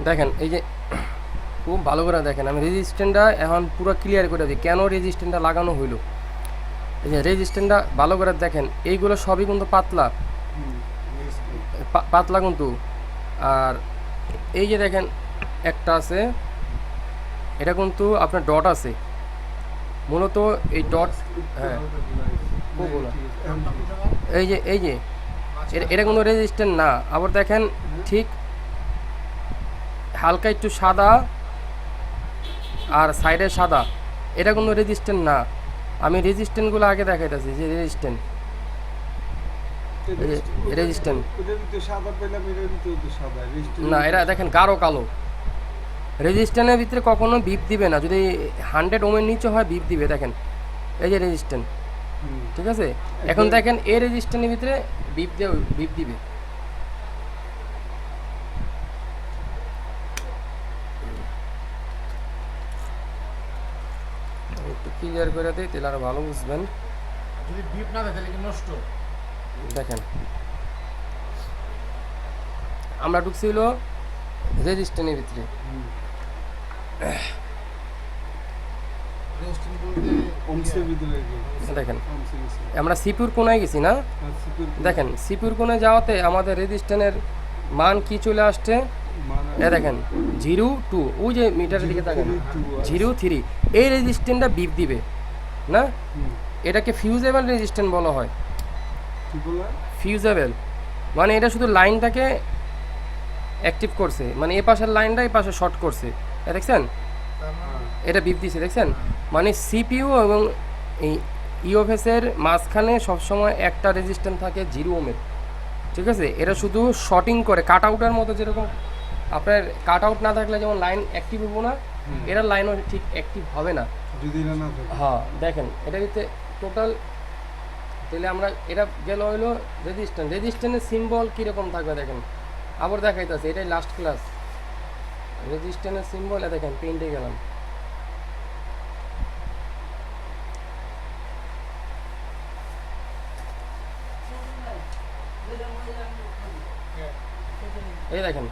দেখেন এই যে খুব ভালো করে দেখেন, আমি রেজিস্ট্যান্টটা এখন পুরো ক্লিয়ার করে দিই কেন রেজিস্ট্যান্টটা লাগানো হইলো। এই যে রেজিস্ট্যান্টটা ভালো করে দেখেন, এইগুলো সবই কিন্তু পাতলা পাতলা কিন্তু। আর এই যে দেখেন একটা আছে, এটা কিন্তু আপনার ডট আছে মূলত এই ডট। হ্যাঁ এই যে এটা কোনো রেজিস্ট্যান্ট না। আবার দেখেন ঠিক হালকা একটু সাদা আর সাইডে সাদা, এটা কোনো রেজিস্ট্যান্ট না। আমি রেজিস্ট্যান্টগুলো আগে দেখাইতেছি যে রেজিস্ট্যান্ট রেজিস্ট্যান্ট না, এটা দেখেন গাঢ় কালো। রেজিস্ট্যান্টের ভিতরে কখনো বিপ দিবে না, যদি 100 ওমের নিচে হয় বিপ দিবে। দেখেন এই যে রেজিস্ট্যান্ট, ঠিক আছে। এখন দেখেন এই রেজিস্ট্যান্টের ভিতরে বিপ দিবে। একটু ক্লিয়ার করে দিই তাহলে আরো ভালো বুঝবেন। যদি বিপ না দেয় তাহলে কি নষ্ট? দেখেন আমরা ঢুকছি হলো রেজিস্ট্যান্টের ভিতরে, দেখেন আমরা সিপুর কোনায় গেছি না। দেখেন সিপুর কোনায় যাওয়াতে আমাদের রেজিস্ট্যান্টের মান কি চলে আসছে, এ দেখেন 0 2, ওই যে মিটারের দিকে দেখেন 0 3, এই রেজিস্ট্যান্টটা বিপ দিবে না। এটাকে ফিউজেবল রেজিস্ট্যান্ট বলা হয়। ফিউজেবল মানে এটা শুধু লাইনটাকে অ্যাক্টিভ করছে, মানে এ পাশের লাইনটা এই পাশে শর্ট করছে, দেখছেন এটা বিপ দিছে দেখছেন। মানে সিপিইউ এবং এই ইওএফএসের মাঝখানে সবসময় একটা রেজিস্ট্যান্ট থাকে 0 ওমের, ঠিক আছে। এটা শুধু শর্টিং করে, কাট আউটের মতো, যেরকম আপনার কাট আউট না থাকলে যেমন লাইন অ্যাক্টিভ হবো না, এরা লাইনও ঠিক অ্যাক্টিভ হবে না যদি না থাকে। হ্যাঁ দেখেন এটা ভিতরে টোটাল। তাহলে আমরা এটা গেল হইলো রেজিস্ট্যান্টের সিম্বল কীরকম থাকবে দেখেন, আবার দেখাইতেছে, এটাই লাস্ট ক্লাস। রেজিস্ট্যান্টের সিম্বল দেখেন পেইন্টে গেলাম, এই দেখেন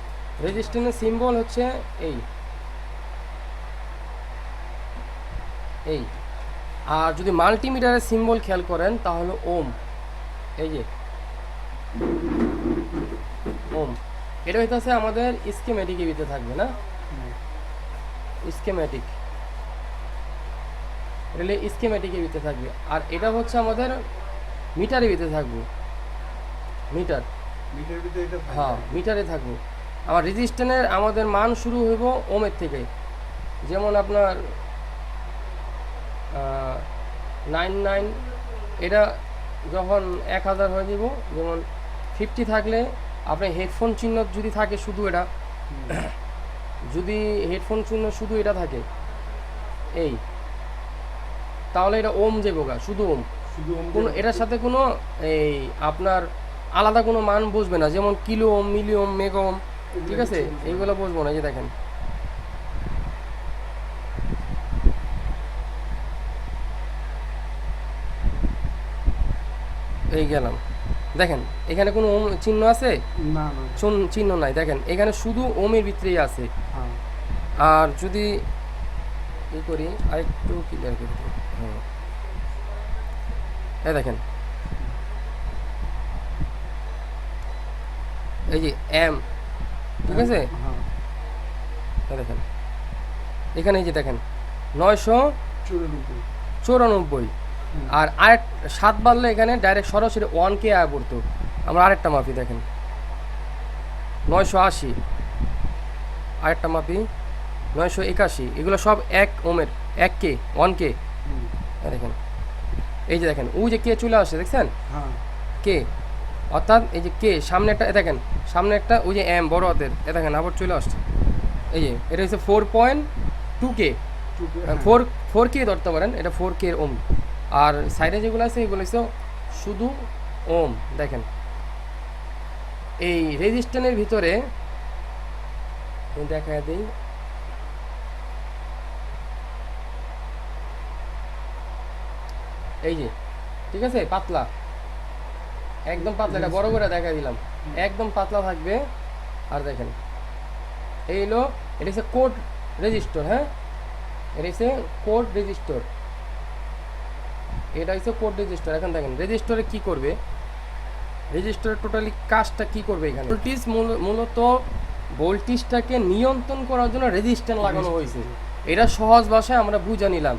রেজিস্ট্যান্টের সিম্বল হচ্ছে এই এই। আর যদি মাল্টিমিটারের সিম্বল খেয়াল করেন তাহলে ওম, এই যে ওম, এটা হইতেছে আমাদের স্কিমেটিকের ভিতরে থাকবে না, স্কিমেটিক, এটা স্কিমেটিকের ভিতরে থাকবে। আর এটা হচ্ছে আমাদের মিটারের ভিতরে থাকবে, মিটার, হ্যাঁ মিটারে থাকবো। আমার রেজিস্ট্যান্টের আমাদের মান শুরু হইব ওমের থেকে, যেমন আপনার 99, এটা যখন 1000 হয়ে যাব, যেমন 50 থাকলে আপনার হেডফোন চিহ্ন যদি থাকে শুধু এটা, যদি হেডফোন চিহ্ন শুধু এটা থাকে এই, তাহলে এটা ওম যাবো গা, শুধু ওম, কোনো এটার সাথে কোনো এই আপনার আলাদা কোনো মান বুঝবে না, যেমন কিলো ওম, মিলি ওম, মেগা ওম, ঠিক আছে, এইগুলো বুঝবো না। এই যে দেখেন এই গেলাম, দেখেন এখানে কোনো ওম চিহ্ন আছে না, চিহ্ন নাই, দেখেন এখানে শুধু ওমের ভিতরেই আছে। আর যদি ই করি আরেকটু ক্লিয়ার করে দিই, হ্যাঁ এই দেখেন এই যে এম, ঠিক আছে, দেখেন এখানে এই যে দেখেন 994, আর আরেক 7 বাড়লে এখানে ডাইরেক্ট সরাসরি 1K আয় পড়তো। আমরা আরেকটা মাপি, দেখেন 980, আরেকটা মাপি 981, এগুলো সব 1 ওমের, 1K 1K, দেখেন এই যে দেখেন ওই যে কে চলে আসে দেখছেন, কে, অর্থাৎ এই যে কে সামনে একটা, দেখেন সামনে একটা ওই যে এম বড় হাতের, দেখেন আবার চলে আসছে, এই যে এটা হচ্ছে 4.2K, 4K ধরতে পারেন, এটা 4K ওম। আর সাইডে যেগুলো আছে এগুলো হচ্ছে শুধু ওম। দেখেন এই রেজিস্ট্যান্টের ভিতরে দেখা দিই, এই যে ঠিক আছে পাতলা, একদম পাতলা, এটা বড় করে দেখা দিলাম, একদম পাতলা থাকবে। আর দেখেন এই হলো, এটা হচ্ছে কোড রেজিস্টর। হ্যাঁ, এটা হচ্ছে কোড রেজিস্টর, এটা হচ্ছে কোড রেজিস্টর। এখন দেখেন রেজিস্টরে কি করবে, রেজিস্টরের টোটালি কাজটা কি করবে। এখানে ভোল্টেজ মূলত ভোল্টেজটাকে নিয়ন্ত্রণ করার জন্য রেজিস্ট্যান্স লাগানো হয়েছে। এটা সহজ ভাষায় আমরা বুঝে নিলাম,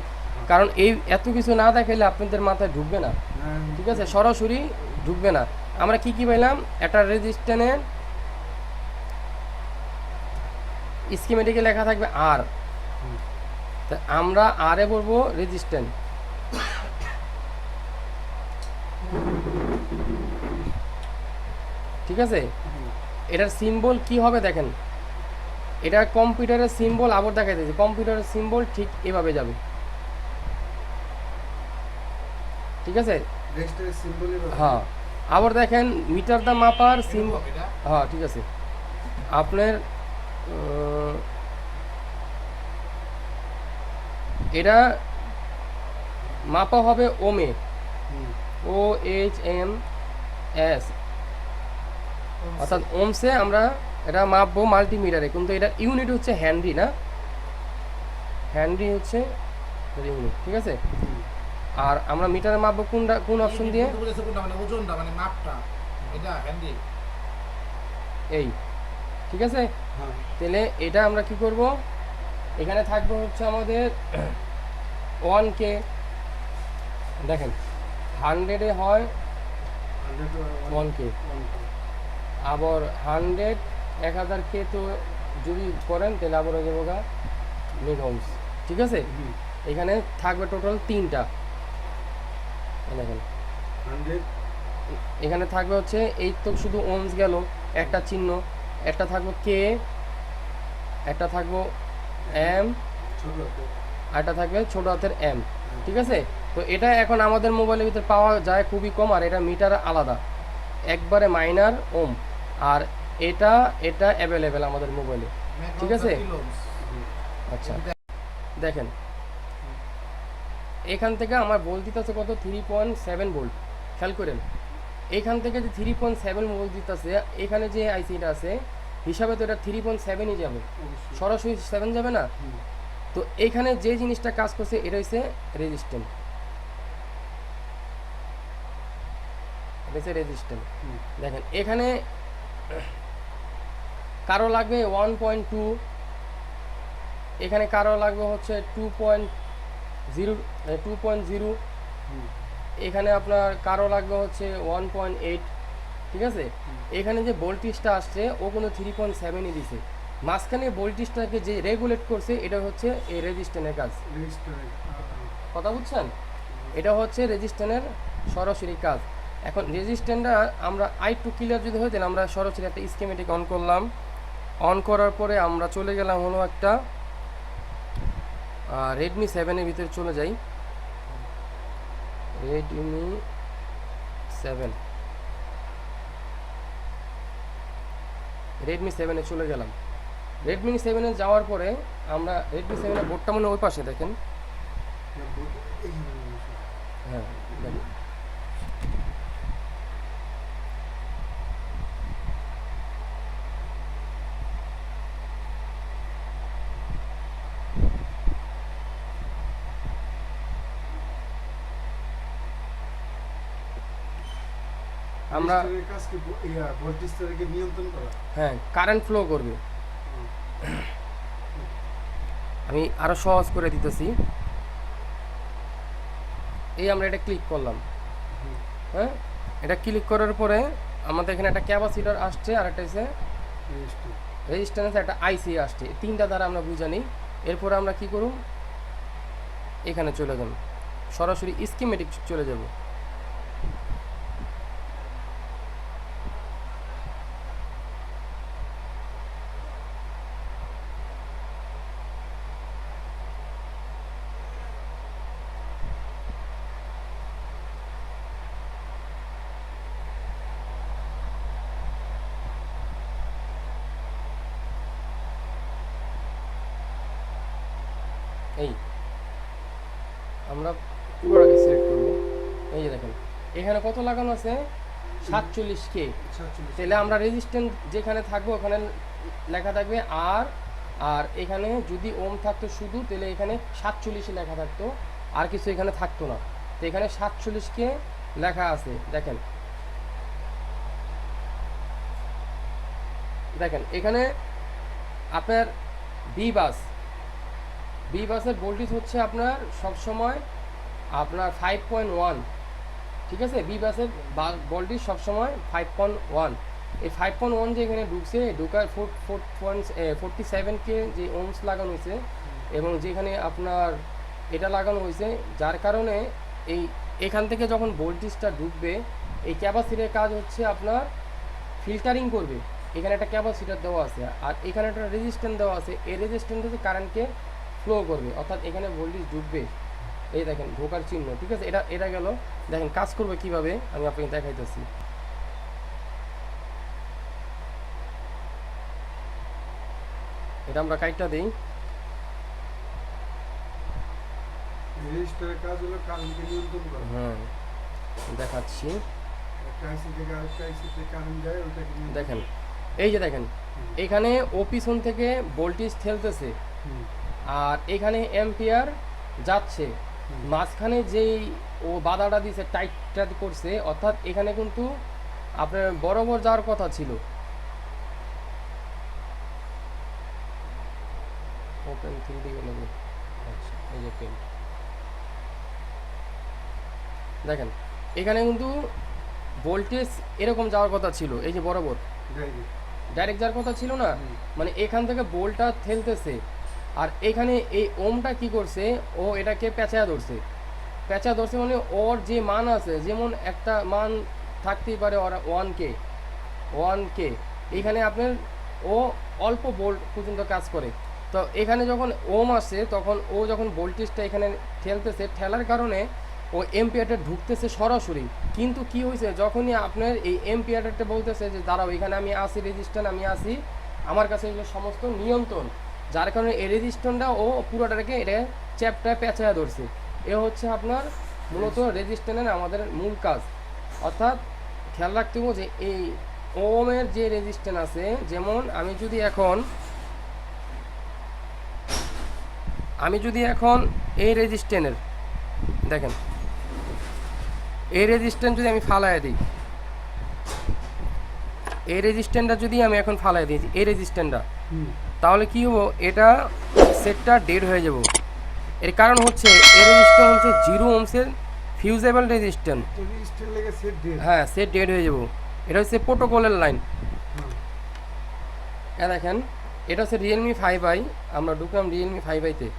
কারণ এই এত কিছু না দেখাইলে আপনাদের মাথায় ঢুকবে না, ঠিক আছে, সরাসরি ঢুকবে না। আমরা কি কি পাইলাম, একটা রেজিস্ট্যান্সের স্কিমেটিকে লেখা থাকবে আর, তা আমরা আরে বলবো রেজিস্ট্যান্স। ঠিক আছে, এটার সিম্বল কি হবে দেখেন, এটা কম্পিউটারের সিম্বল আবার দেখা যাচ্ছে, কম্পিউটারের সিম্বল ঠিক এভাবে যাবে, ঠিক আছে। হ্যাঁ, আবার দেখেন মিটার দা মাপার সিম্বল, হ্যাঁ ঠিক আছে। আপনার এটা মাপা হবে ওমে, OHMS, অর্থাৎ ওমসে আমরা এটা মাপবো মাল্টিমিটারে, কিন্তু এটা ইউনিট হচ্ছে হ্যান্ডি, না হ্যান্ডি হচ্ছে ইউনিট, ঠিক আছে। আর আমরা মিটারে মাপবো কোনটা, কোন অপশন দিয়ে, মানে ওজনটা মানে মাপটা, এটা হ্যান্ডি, এই, ঠিক আছে। তাহলে এটা আমরা কি করব, এখানে থাকবে হচ্ছে আমাদের 1K, দেখেন 100-এ হয় 1K, আবার 100 1000K তো যদি করেন তাহলে আবার হয়ে যাবো মেগা ওহমস, ঠিক আছে। এখানে থাকবে টোটাল 3টা, দেখেন এখানে থাকবে হচ্ছে এই তো শুধু ওহমস গেল একটা চিহ্ন, একটা থাকবো কে, একটা থাকবো এম, আরটা থাকবে ছোট হাতের এম, ঠিক আছে। তো এটা এখন আমাদের মোবাইলের ভিতরে পাওয়া যায় খুবই কম, আর এটা মিটার আলাদা একবারে মাইনার ওম, আর এটা এটা অ্যাভেলেবেল আমাদের মোবাইলে, ঠিক আছে। আচ্ছা দেখেন এখান থেকে আমার ভোল্ট দিতেছে কত, 3.7 ভোল্ট, খেয়াল করেন। এইখান থেকে যে 3.7 ভোল্ট দিতেছে, এখানে যে আইসিটা আছে হিসাবে তো এটা 3.7ই যাবে, সরাসরি 7 যাবে না। তো এইখানে যে জিনিসটা কাজ করছে এটা হচ্ছে রেজিস্ট্যান্স, এটা হচ্ছে রেজিস্ট্যান্স। দেখেন এখানে কারো লাগবে 1.2, এখানে কারো লাগবে হচ্ছে 2.0, এখানে আপনার কারো লাগবে হচ্ছে 1.8, ঠিক আছে। এখানে যে ভোল্টেজটা আসছে ও কোনো 3.7ই দিছে, মাঝখানে ভোল্টেজটাকে যে রেগুলেট করছে এটা হচ্ছে এই রেজিস্ট্যান্সের কাজ, কথা বুঝছেন, এটা হচ্ছে রেজিস্ট্যান্সের সরাসরি কাজ। এখন রেজিস্ট্যান্সটা আমরা একটু ক্লিয়ার যদি হয় তাহলে আমরা সরাসরি একটা স্কিমেটিক অন করলাম, অন করার পরে আমরা চলে গেলাম হলো একটা রেডমি 7-এর ভিতরে চলে যাই, রেডমি 7, রেডমি 7-এ চলে গেলাম। রেডমি 7-এ যাওয়ার পরে আমরা রেডমি 7-এর বোর্ডটা মনে ওই পাশে দেখেন, হ্যাঁ দেখেন আমরা, হ্যাঁ কারেন্ট ফ্লো করবে। আমি আরো সহজ করে দিতেছি, এই আমরা এটা ক্লিক করলাম, হ্যাঁ এটা ক্লিক করার পরে আমাদের এখানে একটা ক্যাপাসিটর আসছে, আর একটা হচ্ছে রেজিস্ট্যান্স, একটা আইসি আসছে, এই তিনটা দ্বারা আমরা বুঝে নিই। এরপরে আমরা কি করব, এখানে চলে যাব, সরাসরি স্কিমেটিক চলে যাব। এই আমরা পুরোটাকে সিলেক্ট করব, এই যে দেখেন এখানে কত লাগানো আছে 47K, তাহলে আমরা রেজিস্ট্যান্স যেখানে থাকবো ওখানে লেখা থাকবে আর, আর এখানে যদি ওম থাকতো শুধু তাহলে এখানে 47 লেখা থাকতো, আর কিছু এখানে থাকতো না। তো এখানে 47 লেখা আছে, দেখেন দেখেন এখানে আপনার বি বাসের ভোল্টেজ হচ্ছে আপনার সবসময় আপনার 5.1, ঠিক আছে। বি বাসের ভোল্টেজ সবসময় 5.1। এই 5.1 যে এখানে ঢুকছে, ঢোকার 47 যে ওমস লাগানো হয়েছে এবং যেখানে আপনার এটা লাগানো হয়েছে, যার কারণে এখান থেকে যখন ভোল্টেজটা ঢুকবে, এই ক্যাপাসিটির কাজ হচ্ছে আপনার ফিল্টারিং করবে। এখানে একটা ক্যাপাসিটার দেওয়া আছে আর এখানে একটা রেজিস্ট্যান্স দেওয়া আছে, এই রেজিস্ট্যান্সে কারেন্টকে ফ্লো করবে, অর্থাৎ এখানে ভোল্টেজ ঢুকবে। এই দেখেন ঢোকার চিহ্ন, ঠিক আছে। এটা গেল। দেখেন কাজ করবে কিভাবে আমি আপনাকে দেখাইতেছি। এটা আমরা কাইটটা দিই। রেজিস্টারের কাজ হলো কারেন্টকে নিয়ন্ত্রণ করা। হ্যাঁ দেখাচ্ছি, একটা আইসি থেকে আরেকটা আইসিতে কারেন্ট যায়, ওটাকে নিয়ন্ত্রণ দেখেন এই যে দেখেন এখানে ও পিছন থেকে ভোল্টেজ ঠেলতেছে আর এখানে অ্যাম্পিয়ার যাচ্ছে, মাঝখানে যেই ও বাধাটা দিছে টাইটটা করছে, অর্থাৎ এখানে কিন্তু আপনার বরাবর যাওয়ার কথা ছিল। ওপেন 3D গেলে, আচ্ছা এই যে পেন, দেখেন এখানে কিন্তু ভোল্টেজ এরকম যাওয়ার কথা ছিল, এই যে বরাবর ডাইরেক্ট যাওয়ার কথা ছিল না, মানে এখান থেকে বোল্টটা ঠেলতেছে আর এখানে এই ওমটা কি করছে, ও এটাকে পেঁচায়া ধরছে। পেঁচা ধরছে মানে ওর যে মান আছে, যেমন একটা মান থাকতেই পারে ওরা 1K, এইখানে আপনার ও অল্প ভোল্ট পর্যন্ত কাজ করে। তো এখানে যখন ওম আসে তখন ও যখন ভোল্টেজটা এখানে ঠেলতেছে, ঠেলার কারণে ও এম্পিয়ারটা ঢুকতেছে সরাসরি। কিন্তু কি হয়েছে, যখনই আপনার এই এম্পিয়ারটা বলতেছে যে দাঁড়াও এখানে আমি আসি, রেজিস্ট্যান্স আমি আসি, আমার কাছে এগুলো সমস্ত নিয়ন্ত্রণ, যার কারণে এই রেজিস্ট্যান্সটা ও পুরোটাকে এটা চ্যাপটা পেঁচায়া ধরছে। এ হচ্ছে আপনার মূলত রেজিস্ট্যান্সের আমাদের মূল কাজ। অর্থাৎ খেয়াল রাখতে হবে যে এই ওমের যে রেজিস্ট্যান্স আছে, যেমন আমি যদি এখন এই রেজিস্ট্যান্সের দেখেন, এই রেজিস্ট্যান্স যদি আমি ফালাইয়া দিই, এই রেজিস্ট্যান্সটা যদি আমি এখন ফালাই দিই, এই রেজিস্ট্যান্সটা, তাহলে কি হবো, এটা সেটটা ডেড হয়ে যাব। এর কারণ হচ্ছে এই রেজিস্ট্যান্স হচ্ছে 0 ওহমসের ফিউজেবল রেজিস্ট্যান্স। হ্যাঁ সেট ডেড হয়ে যাব। এটা হচ্ছে প্রোটোকলের লাইন। দেখেন এটা হচ্ছে রিয়েলমি 5i, আমরা ঢুকলাম রিয়েলমি 5i-তে।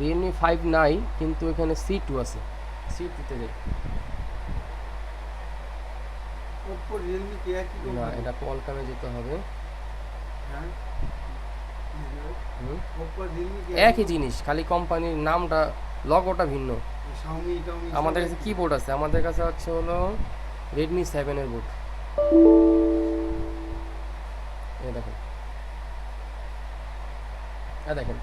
রিয়েলমি 5 নাই, কিন্তু এখানে C2 আছে, C2-তে যাই। না এটা কোয়ালকমে যেতে হবে। একই জিনিস, খালি কোম্পানির নামটা, লগোটা ভিন্ন। আমাদের কাছে কি বোর্ড আছে, আমাদের কাছে হচ্ছে হলো রেডমি 7-এর বোর্ড। এই দেখেন, দেখেন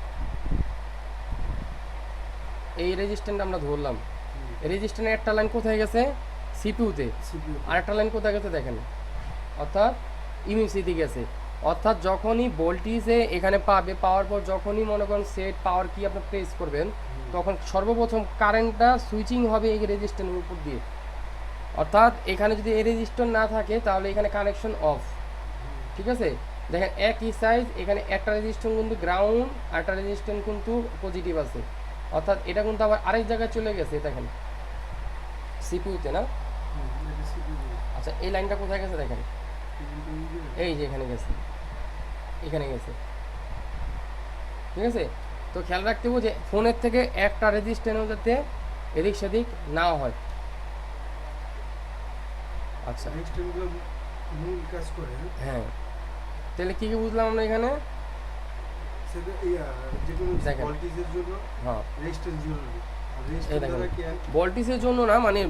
এই রেজিস্ট্যান্সটা আমরা ধরলাম, রেজিস্ট্যান্সের একটা লাইন কোথায় গেছে, সিপিইউতে, আর একটা লাইন কোথায় গেছে দেখেন, অর্থাৎ ইমিউসিতে গেছে। অর্থাৎ যখনই ভোল্টেজে এখানে পাবে, পাওয়ার পর যখনই মনে করেন সেট পাওয়ার কি আপনি প্রেস করবেন, তখন সর্বপ্রথম কারেন্টটা সুইচিং হবে এই রেজিস্ট্যান্সের উপর দিয়ে। অর্থাৎ এখানে যদি এই রেজিস্ট্যান্স না থাকে তাহলে এখানে কানেকশন অফ, ঠিক আছে। দেখেন একই সাইজ, এখানে একটা রেজিস্ট্যান্স কিন্তু গ্রাউন্ড আর একটা রেজিস্ট্যান্স কিন্তু পজিটিভ আছে, অর্থাৎ এটা কিন্তু আবার আরেক জায়গায় চলে গেছে, দেখেন সিপিইউতে না। আচ্ছা এই লাইনটা কোথায় গেছে দেখেন, এই যে এখানে গেছে, এখানে গেছে, ঠিক আছে। তো খেয়াল রাখতে হবে যে ফোনের থেকে একটা রেজিস্ট্যান্স যাতে এদিক সেদিক না হয়। আচ্ছা মূল কাজ করে। হ্যাঁ তাহলে কী কী বুঝলাম আমরা এখানে, সেটা যে কোনো দেখেন। ভোল্টেজের জন্য হ্যাঁ রেজিস্ট্যান্স জরুরি আর এই রেজিস্ট্যান্স দেখেন দ্বারা কি ভোল্টেজের জন্য না, মানে